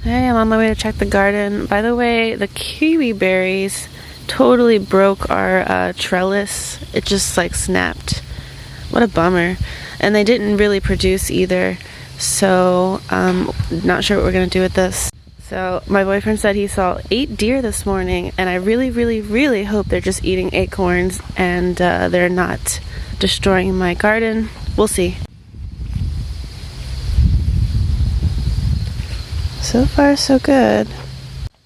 Hey, I'm on my way to check the garden. By the way, the kiwi berries totally broke our trellis. It just like snapped. What a bummer. And they didn't really produce either. So, not sure what we're gonna do with this. So, my boyfriend said he saw 8 deer this morning, and I really hope they're just eating acorns and they're not destroying my garden. We'll see. So far, so good.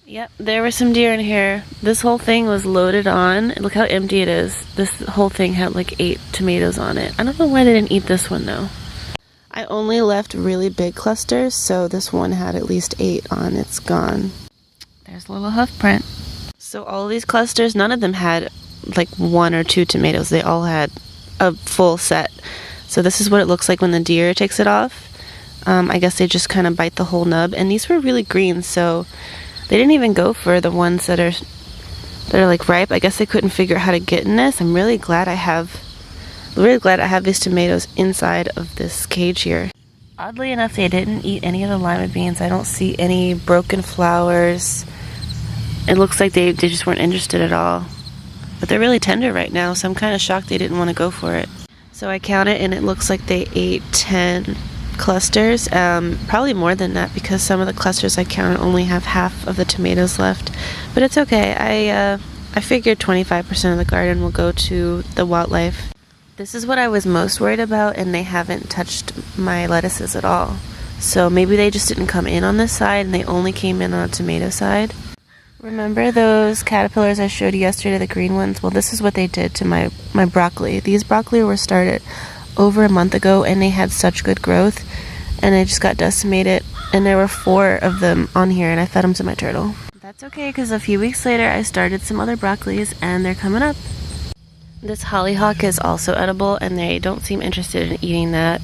Yep, there were some deer in here. This whole thing was loaded on. Look how empty it is. This whole thing had like 8 tomatoes on it. I don't know why they didn't eat this one though. I only left really big clusters, so this one had at least 8 on. It's gone. There's a little hoof print. So all of these clusters, none of them had like 1 or 2 tomatoes. They all had a full set. So this is what it looks like when the deer takes it off. I guess they just kind of bite the whole nub, and these were really green, so they didn't even go for the ones that are like ripe. I guess they couldn't figure out how to get in this. I'm really glad I have these tomatoes inside of this cage here. Oddly enough, they didn't eat any of the lima beans. I don't see any broken flowers. It looks like they just weren't interested at all. But they're really tender right now, so I'm kind of shocked they didn't want to go for it. So I counted, and it looks like they ate 10 clusters, probably more than that, because some of the clusters I counted only have half of the tomatoes left. But it's okay. I figured 25% of the garden will go to the wildlife. This is what I was most worried about, and they haven't touched my lettuces at all. So maybe they just didn't come in on this side, and they only came in on the tomato side. Remember those caterpillars I showed you yesterday, the green ones? Well, this is what they did to my broccoli. These broccoli were started over a month ago, and they had such good growth, and they just got decimated, and there were 4 of them on here, and I fed them to my turtle. That's okay, because a few weeks later I started some other broccolis, and they're coming up. This hollyhock is also edible, and they don't seem interested in eating that.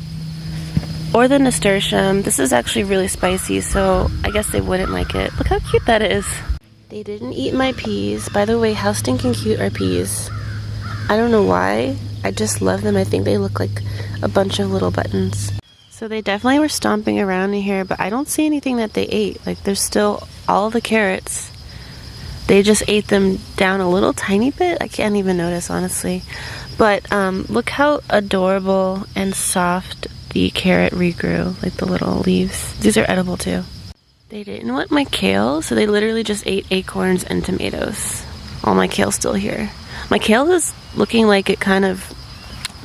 Or the nasturtium. This is actually really spicy, so I guess they wouldn't like it. Look how cute that is. They didn't eat my peas. By the way, how stinking cute are peas? I don't know why. I just love them. I think they look like a bunch of little buttons. So they definitely were stomping around in here, but I don't see anything that they ate. Like, there's still all the carrots. They just ate them down a little tiny bit. I can't even notice, honestly. But look how adorable and soft the carrot regrew, like the little leaves. These are edible too. They didn't want my kale, so they literally just ate acorns and tomatoes. All my kale's still here. My kale is looking like it kind of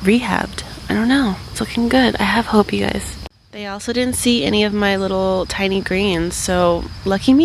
rehabbed. I don't know. It's looking good. I have hope, you guys. They also didn't see any of my little tiny greens, so lucky me.